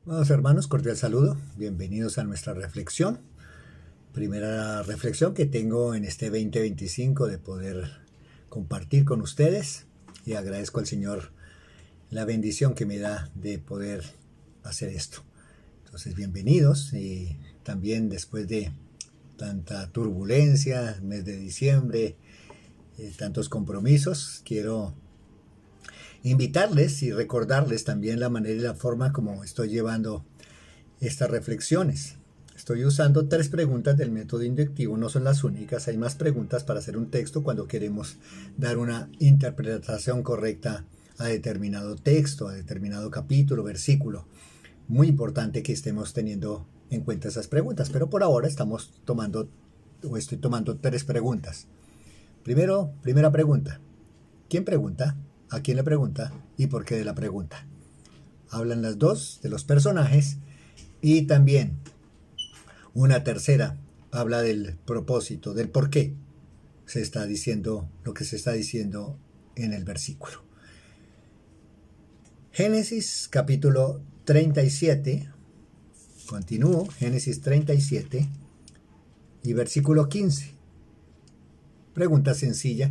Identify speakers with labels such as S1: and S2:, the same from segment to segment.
S1: Amados hermanos, cordial saludo. Bienvenidos a nuestra reflexión. Primera reflexión que tengo en este 2025 de poder compartir con ustedes y agradezco al Señor la bendición que me da de poder hacer esto. Entonces, bienvenidos y también después de tanta turbulencia, mes de diciembre, tantos compromisos, quiero invitarles y recordarles también la manera y la forma como estoy llevando estas reflexiones. Estoy usando 3 preguntas del método inductivo, no son las únicas, hay más preguntas para hacer un texto cuando queremos dar una interpretación correcta a determinado texto, a determinado capítulo, versículo. Muy importante que estemos teniendo en cuenta esas preguntas, pero por ahora estoy tomando 3 preguntas. Primera pregunta. ¿Quién pregunta? ¿A quién le pregunta? ¿Y por qué de la pregunta? Hablan las dos de los personajes y también una tercera habla del propósito, del por qué se está diciendo lo que se está diciendo en el versículo. Génesis capítulo 37, continúo, Génesis 37 y versículo 15. Pregunta sencilla,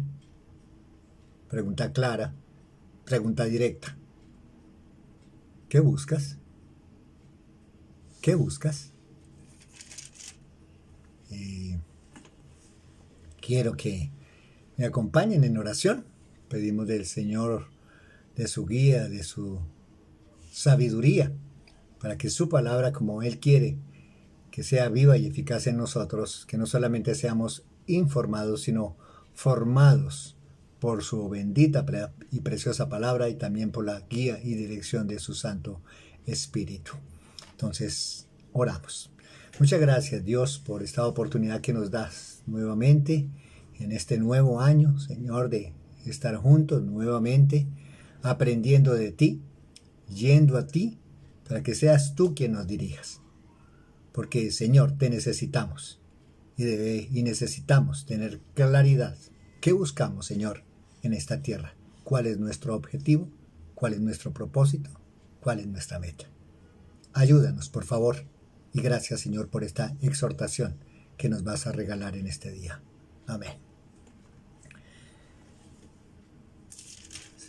S1: pregunta clara, pregunta directa. ¿Qué buscas? ¿Qué buscas? Quiero que me acompañen en oración. Pedimos del Señor, de su guía, de su sabiduría, para que su palabra, como Él quiere, que sea viva y eficaz en nosotros, que no solamente seamos informados, sino formados por su bendita y preciosa palabra y también por la guía y dirección de su Santo Espíritu. Entonces, oramos. Muchas gracias, Dios, por esta oportunidad que nos das nuevamente en este nuevo año, Señor, de estar juntos nuevamente, aprendiendo de ti, yendo a ti, para que seas tú quien nos dirijas. Porque, Señor, te necesitamos y necesitamos tener claridad. ¿Qué buscamos, Señor, en esta tierra? ¿Cuál es nuestro objetivo? ¿Cuál es nuestro propósito? ¿Cuál es nuestra meta? Ayúdanos, por favor, y gracias, Señor, por esta exhortación que nos vas a regalar en este día. Amén.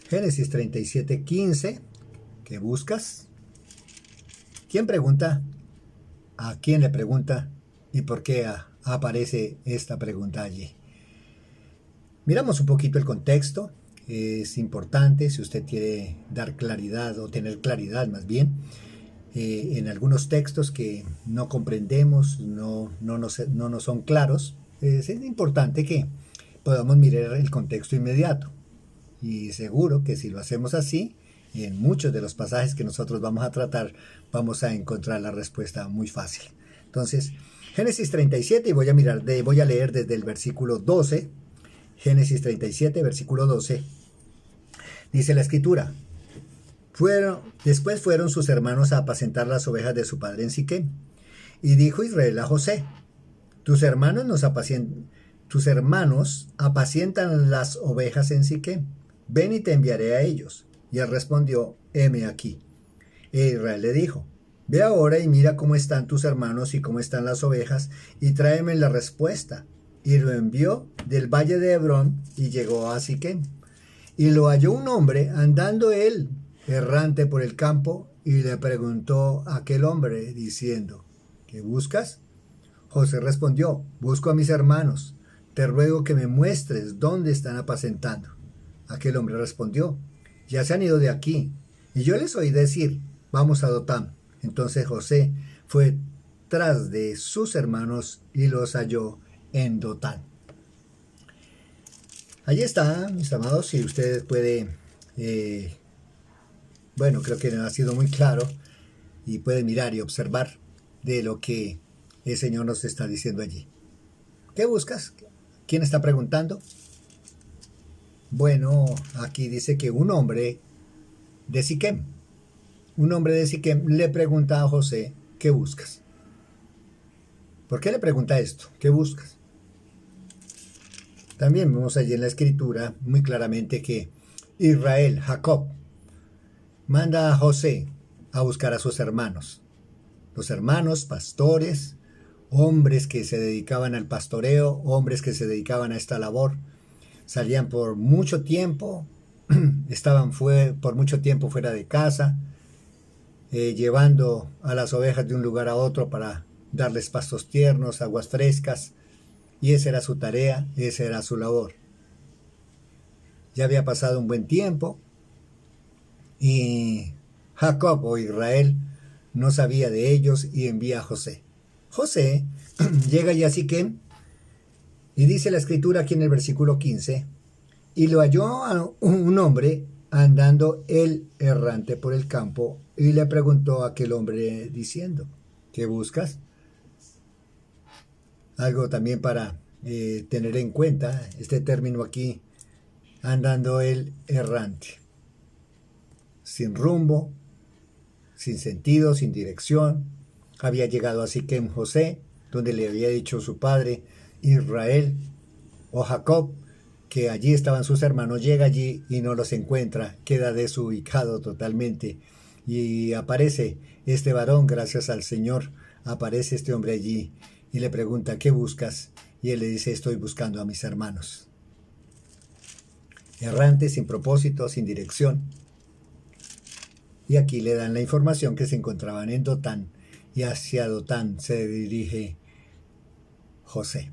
S1: Génesis 37, 15. ¿Qué buscas? ¿Quién pregunta? ¿A quién le pregunta? ¿Y por qué aparece esta pregunta allí? Miramos un poquito el contexto. Es importante si usted quiere dar claridad o tener claridad más bien en algunos textos que no comprendemos, no nos son claros. Es importante que podamos mirar el contexto inmediato. Y seguro que si lo hacemos así, y en muchos de los pasajes que nosotros vamos a tratar, vamos a encontrar la respuesta muy fácil. Entonces, Génesis 37, y voy a leer desde el versículo 12. Génesis 37, versículo 12. Dice la escritura: Después fueron sus hermanos a apacentar las ovejas de su padre en Siquem. Y dijo Israel a José: tus hermanos apacientan las ovejas en Siquem. Ven y te enviaré a ellos. Y él respondió: heme aquí. E Israel le dijo: ve ahora y mira cómo están tus hermanos y cómo están las ovejas, y tráeme la respuesta. Y lo envió del valle de Hebrón, y llegó a Siquem. Y lo halló un hombre andando él errante por el campo, y le preguntó a aquel hombre, diciendo: ¿qué buscas? José respondió: busco a mis hermanos, te ruego que me muestres dónde están apacentando. Aquel hombre respondió: ya se han ido de aquí, y yo les oí decir: vamos a Dotam. Entonces José fue tras de sus hermanos y los halló en Dotán. Allí está, mis amados, si ustedes pueden, creo que ha sido muy claro, y pueden mirar y observar de lo que el Señor nos está diciendo allí. ¿Qué buscas? ¿Quién está preguntando? Bueno, aquí dice que un hombre de Siquem le pregunta a José: ¿qué buscas? ¿Por qué le pregunta esto? ¿Qué buscas? También vemos allí en la escritura muy claramente que Israel, Jacob, manda a José a buscar a sus hermanos. Los hermanos, pastores, hombres que se dedicaban al pastoreo, hombres que se dedicaban a esta labor, salían por mucho tiempo, estaban por mucho tiempo fuera de casa, llevando a las ovejas de un lugar a otro para darles pastos tiernos, aguas frescas, y esa era su tarea, esa era su labor. Ya había pasado un buen tiempo y Jacob o Israel no sabía de ellos y envía a José. José llega ya a Siquem y dice la escritura aquí en el versículo 15, y lo halló a un hombre andando él errante por el campo y le preguntó a aquel hombre diciendo, ¿qué buscas? Algo también para tener en cuenta, este término aquí, andando él errante, sin rumbo, sin sentido, sin dirección. Había llegado a Siquem José, donde le había dicho su padre Israel o Jacob, que allí estaban sus hermanos, llega allí y no los encuentra, queda desubicado totalmente. Y aparece este varón, gracias al Señor, aparece este hombre allí y le pregunta, ¿qué buscas? Y él le dice, estoy buscando a mis hermanos. Errante, sin propósito, sin dirección. Y aquí le dan la información que se encontraban en Dotán, y hacia Dotán se dirige José.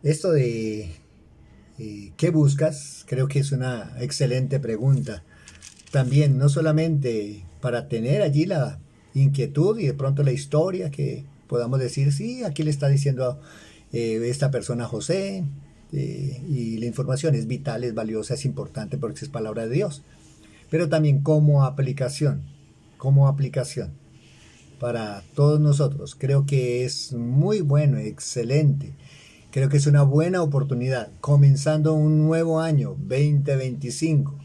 S1: Esto de ¿qué buscas? Creo que es una excelente pregunta. También, no solamente para tener allí la inquietud y de pronto la historia que podamos decir, sí, aquí le está diciendo esta persona a José, y la información es vital, es valiosa, es importante porque es palabra de Dios. Pero también como aplicación para todos nosotros. Creo que es muy bueno, excelente. Creo que es una buena oportunidad, comenzando un nuevo año, 2025.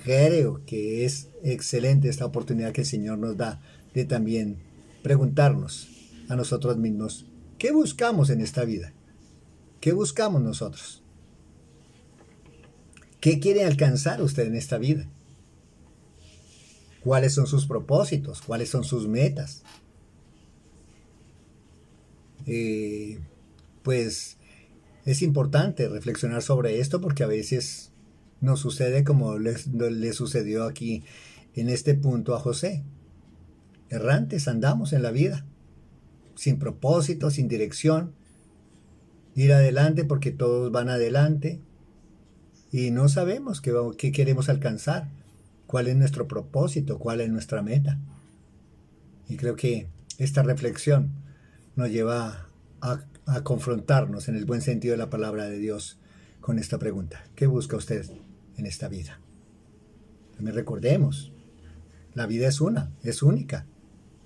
S1: Creo que es excelente esta oportunidad que el Señor nos da de también preguntarnos a nosotros mismos, ¿qué buscamos en esta vida? ¿Qué buscamos nosotros? ¿Qué quiere alcanzar usted en esta vida? ¿Cuáles son sus propósitos? ¿Cuáles son sus metas? Pues es importante reflexionar sobre esto porque a veces nos sucede como le sucedió aquí en este punto a José. Errantes andamos en la vida, sin propósito, sin dirección, ir adelante porque todos van adelante y no sabemos qué queremos alcanzar, cuál es nuestro propósito, cuál es nuestra meta. Y creo que esta reflexión nos lleva a confrontarnos en el buen sentido de la palabra de Dios con esta pregunta. ¿Qué busca usted en esta vida? También recordemos, la vida es única.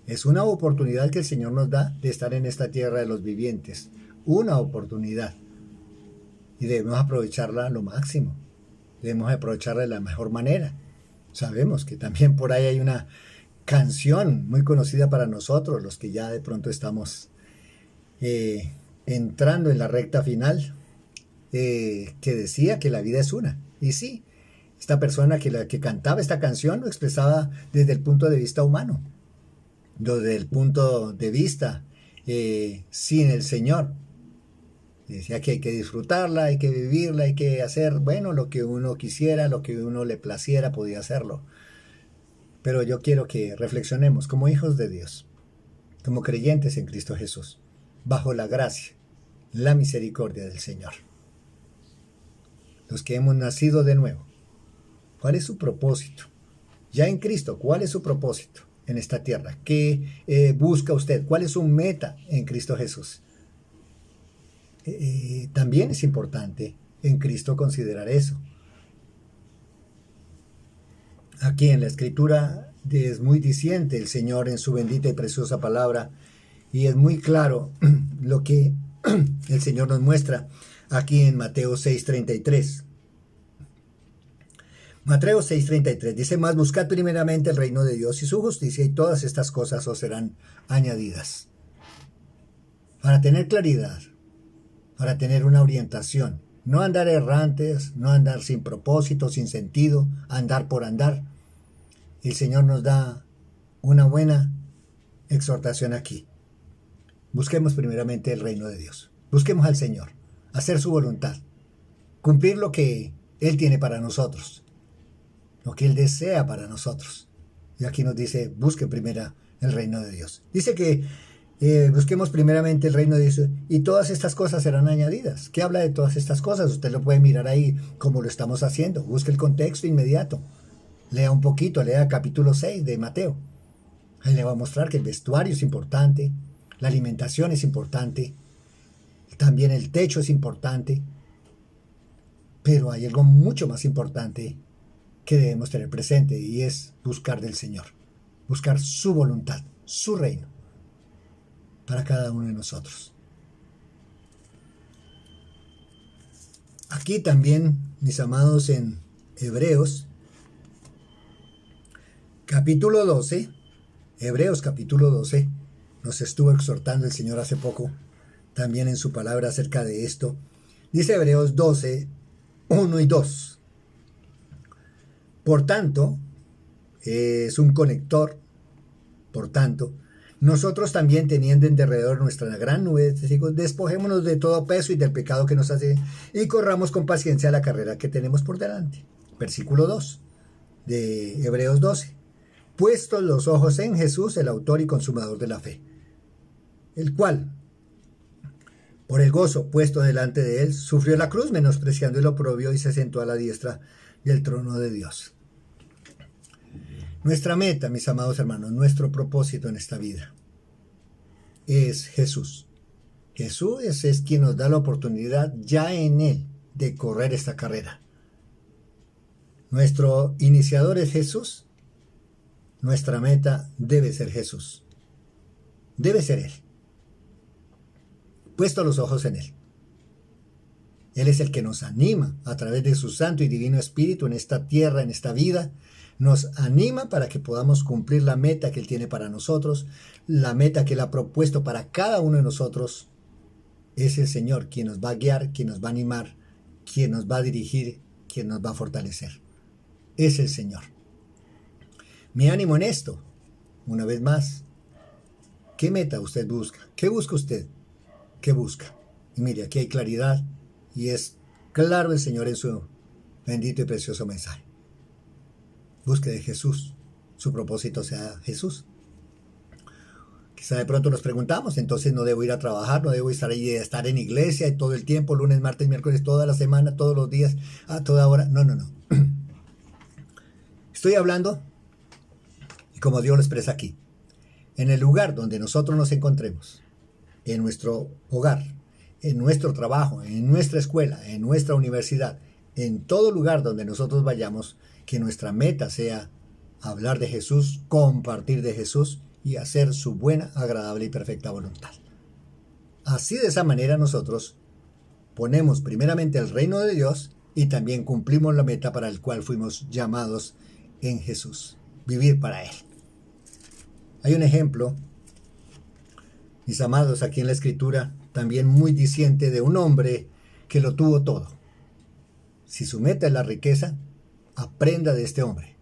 S1: Es una oportunidad que el Señor nos da de estar en esta tierra de los vivientes. Una oportunidad. Y debemos aprovecharla a lo máximo. Debemos aprovecharla de la mejor manera. Sabemos que también por ahí hay una canción muy conocida para nosotros, los que ya de pronto estamos entrando en la recta final, que decía que la vida es una. Y sí, esta persona que cantaba esta canción lo expresaba desde el punto de vista humano, desde el punto de vista sin el Señor. Decía que hay que disfrutarla, hay que vivirla, hay que hacer, bueno, lo que uno quisiera, lo que uno le placiera, podía hacerlo. Pero yo quiero que reflexionemos como hijos de Dios, como creyentes en Cristo Jesús, bajo la gracia, la misericordia del Señor. Los que hemos nacido de nuevo, ¿cuál es su propósito? Ya en Cristo, ¿cuál es su propósito en esta tierra? ¿Qué busca usted? ¿Cuál es su meta en Cristo Jesús? También es importante en Cristo considerar eso. Aquí en la Escritura es muy diciente el Señor en su bendita y preciosa palabra, y es muy claro lo que el Señor nos muestra aquí en Mateo 6:33. Mateo 6:33 dice, más buscad primeramente el reino de Dios y su justicia, y todas estas cosas os serán añadidas. Para tener claridad, para tener una orientación, no andar errantes, no andar sin propósito, sin sentido, andar por andar. el Señor nos da una buena exhortación aquí. Busquemos primeramente el reino de Dios. Busquemos al Señor, hacer su voluntad, cumplir lo que Él tiene para nosotros, lo que Él desea para nosotros. Y aquí nos dice, busque primero el reino de Dios. Dice que busquemos primeramente el reino de Dios y todas estas cosas serán añadidas. ¿Qué habla de todas estas cosas? Usted lo puede mirar ahí como lo estamos haciendo. Busque el contexto inmediato. Lea un poquito, lea el capítulo 6 de Mateo. Ahí le va a mostrar que el vestuario es importante, la alimentación es importante, también el techo es importante, pero hay algo mucho más importante que debemos tener presente y es buscar del Señor, buscar su voluntad, su reino para cada uno de nosotros. Aquí también, mis amados, en Hebreos capítulo 12, Hebreos capítulo 12, nos estuvo exhortando el Señor hace poco, también en su palabra acerca de esto. Dice Hebreos 12, 1 y 2. Por tanto, es un conector, por tanto, nosotros también teniendo en derredor nuestra gran nube de testigos, despojémonos de todo peso y del pecado que nos hace y corramos con paciencia la carrera que tenemos por delante. Versículo 2 de Hebreos 12. Puestos los ojos en Jesús, el autor y consumador de la fe, el cual, por el gozo puesto delante de él, sufrió la cruz, menospreciando el oprobio, y se sentó a la diestra del trono de Dios. Nuestra meta, mis amados hermanos, nuestro propósito en esta vida es Jesús. Jesús es quien nos da la oportunidad ya en Él de correr esta carrera. Nuestro iniciador es Jesús. Nuestra meta debe ser Jesús. Debe ser Él. Puesto los ojos en Él. Él es el que nos anima a través de su Santo y Divino Espíritu en esta tierra, en esta vida. Nos anima para que podamos cumplir la meta que Él tiene para nosotros, la meta que Él ha propuesto para cada uno de nosotros. Es el Señor quien nos va a guiar, quien nos va a animar, quien nos va a dirigir, quien nos va a fortalecer. Es el Señor. Mi ánimo en esto, una vez más, ¿qué meta usted busca? ¿Qué busca usted? ¿Qué busca? Y mire, aquí hay claridad y es claro el Señor en su bendito y precioso mensaje. Busque de Jesús, su propósito sea Jesús. Quizá de pronto nos preguntamos, entonces no debo ir a trabajar, no debo estar en iglesia todo el tiempo, lunes, martes, miércoles, toda la semana, todos los días, a toda hora. No. Estoy hablando, y como Dios lo expresa aquí, en el lugar donde nosotros nos encontremos, en nuestro hogar, en nuestro trabajo, en nuestra escuela, en nuestra universidad, en todo lugar donde nosotros vayamos, que nuestra meta sea hablar de Jesús, compartir de Jesús y hacer su buena, agradable y perfecta voluntad. Así, de esa manera, nosotros ponemos primeramente el reino de Dios y también cumplimos la meta para la cual fuimos llamados en Jesús, vivir para Él. Hay un ejemplo, mis amados, aquí en la Escritura, también muy diciente de un hombre que lo tuvo todo. Si su meta es la riqueza, aprenda de este hombre.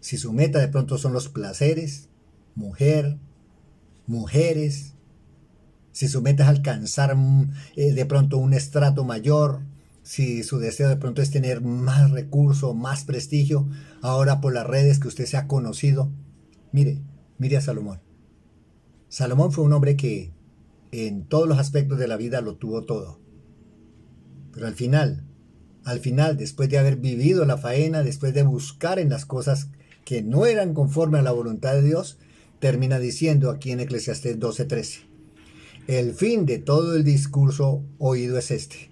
S1: Si su meta de pronto son los placeres, mujeres, si su meta es alcanzar de pronto un estrato mayor, si su deseo de pronto es tener más recursos, más prestigio, ahora por las redes que usted se ha conocido, mire a Salomón. Salomón fue un hombre que en todos los aspectos de la vida lo tuvo todo. Pero al final, después de haber vivido la faena, después de buscar en las cosas que no eran conforme a la voluntad de Dios, termina diciendo aquí en Eclesiastés 12:13, el fin de todo el discurso oído es este: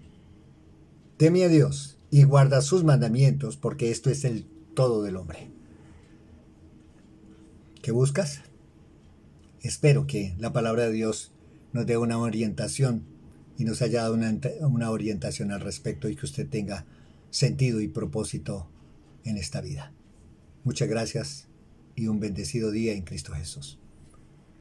S1: teme a Dios y guarda sus mandamientos, porque esto es el todo del hombre. ¿Qué buscas? Espero que la palabra de Dios nos dé una orientación y nos haya dado una orientación al respecto y que usted tenga sentido y propósito en esta vida. Muchas gracias y un bendecido día en Cristo Jesús.